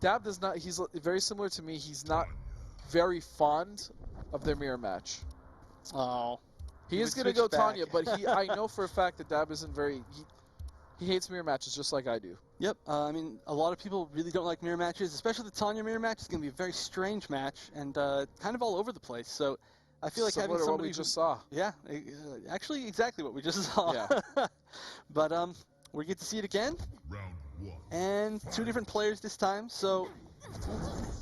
Dab does not, he's very similar to me. He's not very fond of their mirror match. Oh. He is going to go Tanya, but I know for a fact that Dab isn't very, he hates mirror matches just like I do. Yep, I mean, a lot of people really don't like mirror matches, especially the Tanya mirror match is going to be a very strange match and kind of all over the place. So I feel like having somebody what we just saw. Yeah, actually exactly what we just saw. Yeah. But we get to see it again. Round 1. And 2 different players this time. So,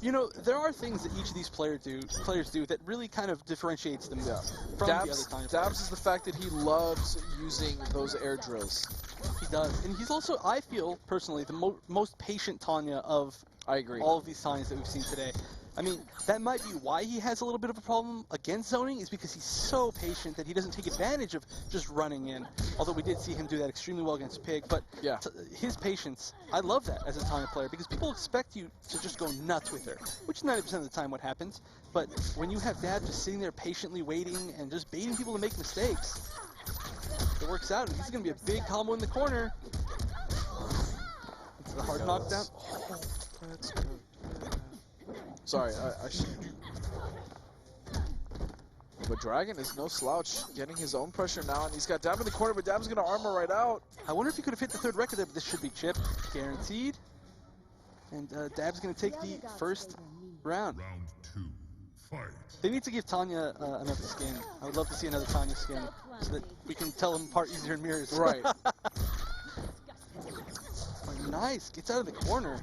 you know, there are things that each of these players do that really kind of differentiates them from the other Tanya players. Dabs is the fact that he loves using those air drills. He does. And he's also, I feel, personally, the most patient Tanya of I agree. all of these Tanyas that we've seen today. I mean, that might be why he has a little bit of a problem against zoning, is because he's so patient that he doesn't take advantage of just running in. Although we did see him do that extremely well against Pig, but yeah. His patience, I love that as a Tanya player, because people expect you to just go nuts with her, which is 90% of the time what happens. But when you have Dab just sitting there patiently waiting and just baiting people to make mistakes, it works out, and he's going to be a big combo in the corner. It's the hard knockdown. Oh, that's good. Sorry, I should. But Dragon is no slouch, getting his own pressure now, and he's got Dab in the corner, but Dab's going to armor right out. I wonder if he could have hit the 3rd record there, but this should be chip, guaranteed. And Dab's going to take the first round. Round 2. Fight. They need to give Tanya another skin. I would love to see another Tanya skin, so that we can tell them apart easier in mirrors. Right. Oh, nice, gets out of the corner.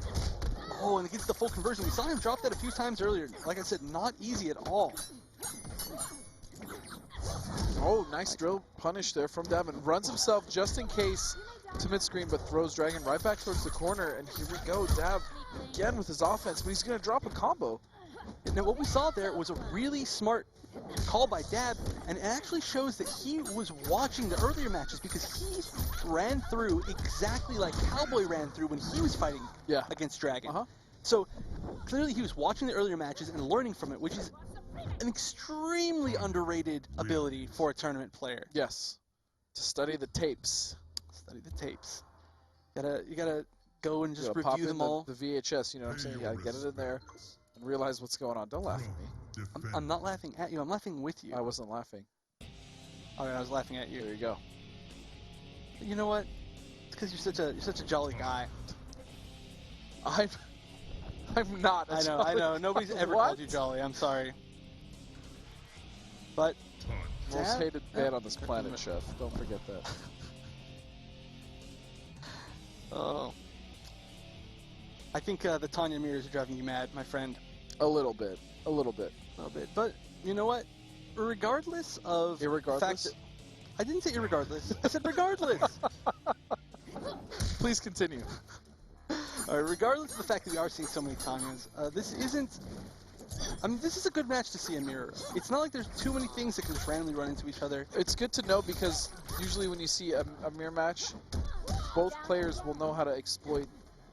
Oh, and it gets the full conversion. We saw him drop that a few times earlier. Like I said, not easy at all. Oh, nice drill punish there from Devin. Runs himself just in case to mid-screen, but throws Dragon right back towards the corner. And here we go, Dab again with his offense, but he's going to drop a combo. Now, what we saw there was a really smart call by Dab, and it actually shows that he was watching the earlier matches, because he ran through exactly like Cowboy ran through when he was fighting against Dragon. So clearly he was watching the earlier matches and learning from it, which is an extremely underrated ability for a tournament player. Yes, to study the tapes. Study the tapes. You gotta go and just review pop in them all. The VHS, you know what I'm saying? You gotta get it in there and realize what's going on. Don't laugh at me. I'm not laughing at you. I'm laughing with you. I wasn't laughing. All right, I was laughing at you. There you go. You know what? It's because you're such a jolly guy. I'm not. I know. Nobody's ever called you jolly. I'm sorry. But most hated man on this planet, Chef. Don't forget that. Oh. I think the Tanya mirrors are driving you mad, my friend. A little bit. A little bit. A little bit. But you know what? Regardless of irregardless? The fact that I didn't say irregardless. I said regardless. Please continue. All right, regardless of the fact that we are seeing so many Tanyas, this isn't... I mean, this is a good match to see a mirror. It's not like there's too many things that can just randomly run into each other. It's good to know, because usually when you see a mirror match, both players will know how to exploit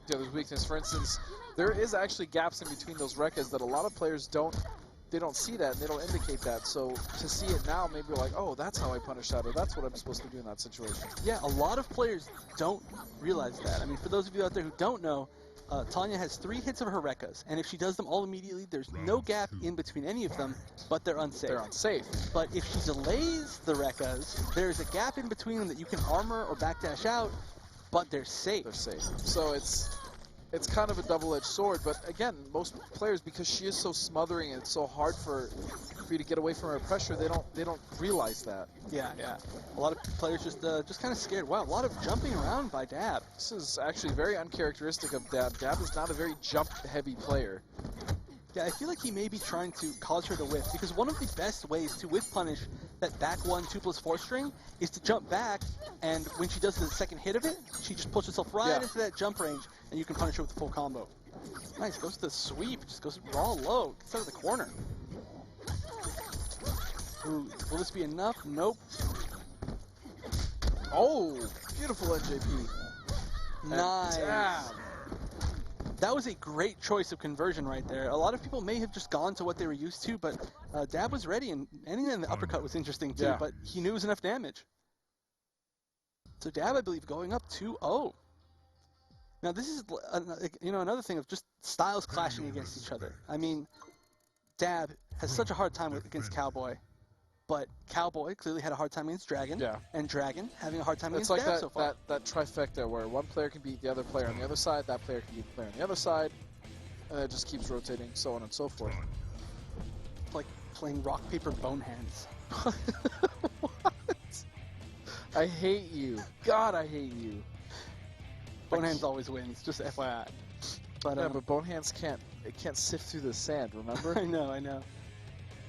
the other's weakness. For instance, there is actually gaps in between those recas that a lot of players don't see that, and they don't indicate that. So to see it now, maybe you're like, oh, that's how I punish that, or that's what I'm supposed to do in that situation. Yeah, a lot of players don't realize that. I mean, for those of you out there who don't know, Tanya has 3 hits of her recas, and if she does them all immediately, there's no gap in between any of them, but they're unsafe. They're unsafe. But if she delays the recas, there's a gap in between them that you can armor or backdash out, but they're safe. They're safe. So it's kind of a double-edged sword, but again, most players, because she is so smothering and it's so hard for you to get away from her pressure, they don't realize that. Yeah. A lot of players just kind of scared. Wow, a lot of jumping around by Dab. This is actually very uncharacteristic of Dab. Dab is not a very jump-heavy player. Yeah, I feel like he may be trying to cause her to whiff, because one of the best ways to whiff punish that back 1 2+4 string is to jump back, and when she does the second hit of it, she just puts herself right into that jump range, and you can punish her with the full combo. Nice, goes to the sweep, just goes raw low, gets out of the corner. Ooh, will this be enough? Nope. Oh, beautiful NJP. Nice. That was a great choice of conversion right there. A lot of people may have just gone to what they were used to, but Dab was ready, and ending in the uppercut was interesting too, but he knew it was enough damage. So Dab, I believe, going up 2-0. Now this is, another thing of just styles clashing against each other. I mean, Dab has such a hard time against Cowboy, but Cowboy clearly had a hard time against Dragon, Yeah. and Dragon having a hard time It's against like Dab so far. that trifecta where one player can beat the other player on the other side, that player can beat the player on the other side, and it just keeps rotating, so on and so forth. It's like playing rock, paper, bone hands. What? I hate you. God, I hate you. Bone hands always wins, just FYI. But, Yeah, but Bonehands can't sift through the sand, remember? I know.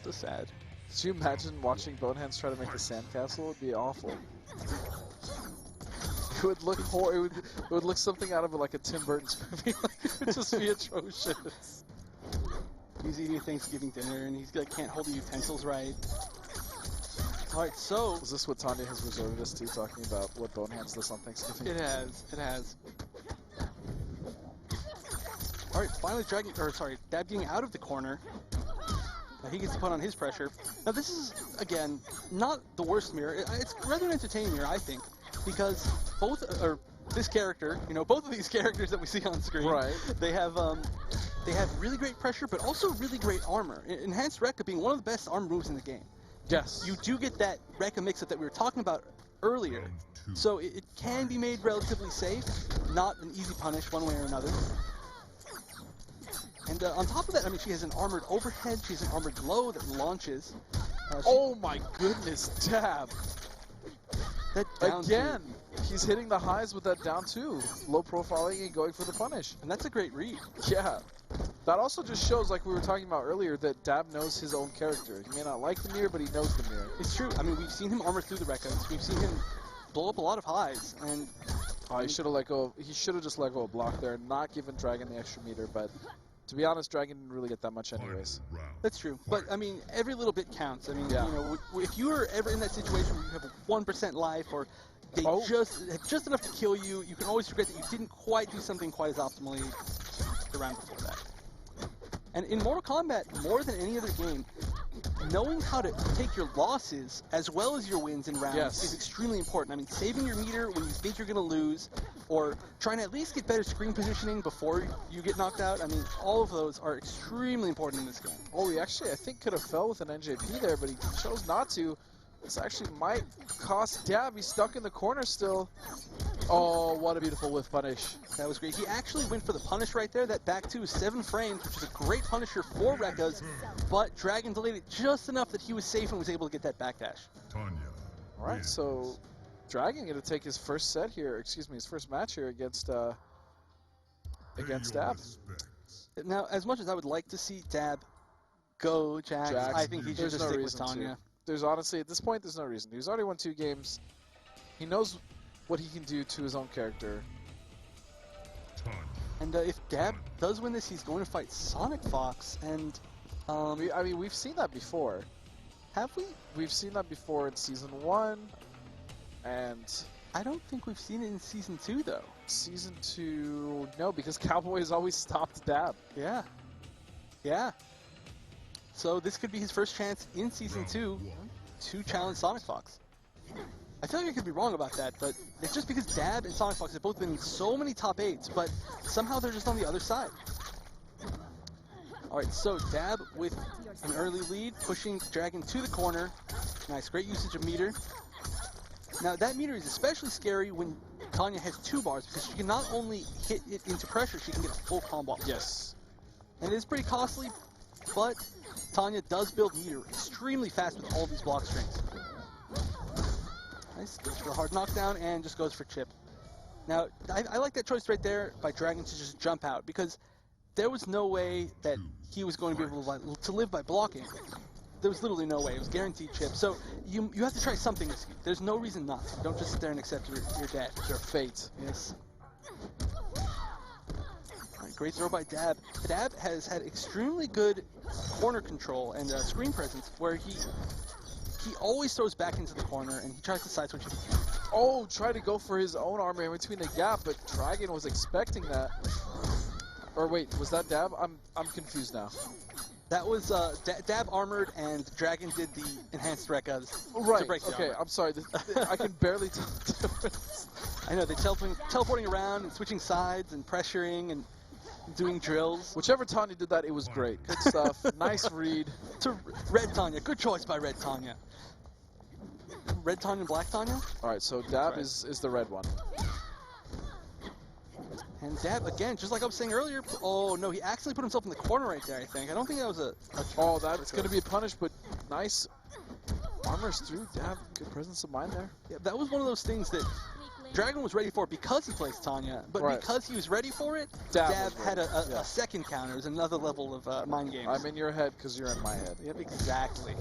So sad. Could you imagine watching Bonehands try to make a sandcastle? It would be awful. It would look it would look something out of like a Tim Burton's movie. It would just be atrocious. He's eating Thanksgiving dinner and he's like can't hold the utensils right. Alright, so Is this what Tanya has resorted us to, talking about what Bonehands does on Thanksgiving? it has. Alright, finally Dab getting out of the corner. Now he gets to put on his pressure. Now this is, again, not the worst mirror. It's rather an entertaining mirror, I think, because both of these characters that we see on screen, Right. they have really great pressure, but also really great armor. Enhanced Rekka being one of the best armor moves in the game. Yes. You do get that Rekka mix-up that we were talking about earlier. So it can be made relatively safe, not an easy punish one way or another. And on top of that, I mean, she has an armored overhead, she has an armored low that launches. Oh my goodness, Dab! That down Again, two. he's hitting the highs with that down two. Low profiling and going for the punish. And that's a great read. Yeah. That also just shows, like we were talking about earlier, that Dab knows his own character. He may not like the mirror, but he knows the mirror. It's true. I mean, we've seen him armor through the Rekkas. We've seen him blow up a lot of highs. And He should have let go. He should have just let go of block there, and not given Dragon the extra meter. But to be honest, Dragon didn't really get that much anyways. that's true. But, I mean, every little bit counts. I mean, Yeah. if you are ever in that situation where you have a 1% life or they just enough to kill you, you can always regret that you didn't quite do something quite as optimally the round before that. And in Mortal Kombat, more than any other game, knowing how to take your losses as well as your wins in rounds is extremely important. I mean, saving your meter when you think you're going to lose, or trying to at least get better screen positioning before you get knocked out. I mean, all of those are extremely important in this game. Oh, he actually, I think, could have fell with an NJP there, but he chose not to. This actually might cost Dab. He's stuck in the corner still. Oh, what a beautiful whiff punish. That was great. He actually went for the punish right there. That back two is 7 frames, which is a great punisher for Rekkas, but Dragon delayed it just enough that he was safe and was able to get that backdash. Tanya. All right, so Dragon going to take his first set here, excuse me, his first match here against Dab. Now, as much as I would like to see Dab go Jax, I think he should just stick with Tanya. There's honestly, at this point, there's no reason. He's already won 2 games. He knows what he can do to his own character. And if Dab does win this, he's going to fight Sonic Fox, and I mean, we've seen that before. have we? We've seen that before in Season 1, and I don't think we've seen it in Season 2, though. Season 2, no, because Cowboy has always stopped Dab. Yeah. So this could be his first chance in Season 2 to challenge Sonic Fox. I feel like I could be wrong about that, but it's just because Dab and Sonic Fox have both been in so many top 8s, but somehow they're just on the other side. Alright, so Dab with an early lead, pushing Dragon to the corner. Nice, great usage of meter. Now that meter is especially scary when Tanya has 2 bars, because she can not only hit it into pressure, she can get a full combo. Yes. And it is pretty costly, but Tanya does build meter extremely fast with all these block strings. Nice, goes for a hard knockdown and just goes for chip. Now, I like that choice right there by Dragon to just jump out, because there was no way that he was going to be able to live by blocking. There was literally no way. It was guaranteed chip. So you have to try something risky. There's no reason not to. Don't just sit there and accept your death. Your fate. Yes. Alright, great throw by Dab. Dab has had extremely good corner control and screen presence, where he always throws back into the corner and he tries to side switch. Oh, tried to go for his own armor in between the gap, but Dragon was expecting that. Or wait, was that Dab? I'm confused now. That was Dab armored and Dragon did the enhanced Rekkas Right, to break the okay, armor. I'm sorry. I can barely tell the difference. I know, they're teleporting around and switching sides and pressuring and doing drills. Whichever Tanya did that, it was great. Good stuff. Nice read. To Red Tanya. Good choice by Red Tanya. Red Tanya and Black Tanya? All right, so Dab right. is the red one. And Dab, again, just like I was saying earlier, oh no, he accidentally put himself in the corner right there, I think. I don't think that was a Oh, that's going to be punished, but nice armors through Dab. Good presence of mind there. Yeah, that was one of those things that Dragon was ready for because he plays Tanya, but Right. because he was ready for it, Dab Dab was had ready. a Yeah. second counter. It was another level of mind games. I'm in your head because you're in my head. Yep, exactly.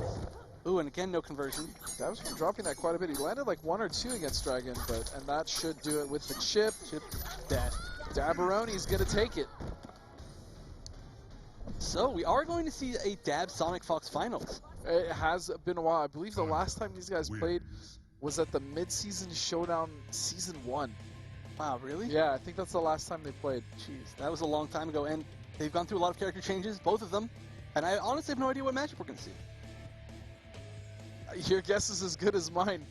Ooh, and again, no conversion. Dab's been dropping that quite a bit. He landed like 1 or 2 against Dragon, and that should do it with the chip. Chip death. Dabaroni's going to take it. So we are going to see a Dab Sonic Fox finals. It has been a while. I believe the last time these guys played was at the mid-season showdown season 1. Wow, really? Yeah, I think that's the last time they played. Jeez, that was a long time ago, and they've gone through a lot of character changes, both of them. And I honestly have no idea what matchup we're going to see. Your guess is as good as mine.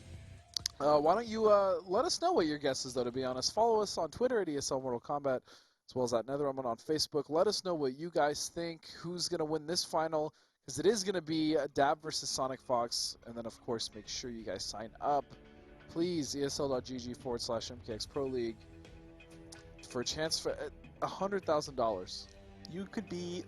Why don't you let us know what your guess is, though, to be honest. Follow us on Twitter at ESL Mortal Kombat, as well as at NetherRealm on Facebook. Let us know what you guys think, who's going to win this final, because it is going to be Dab versus Sonic Fox. And then, of course, make sure you guys sign up. Please, ESL.gg/MKX Pro League for a chance for $100,000. You could be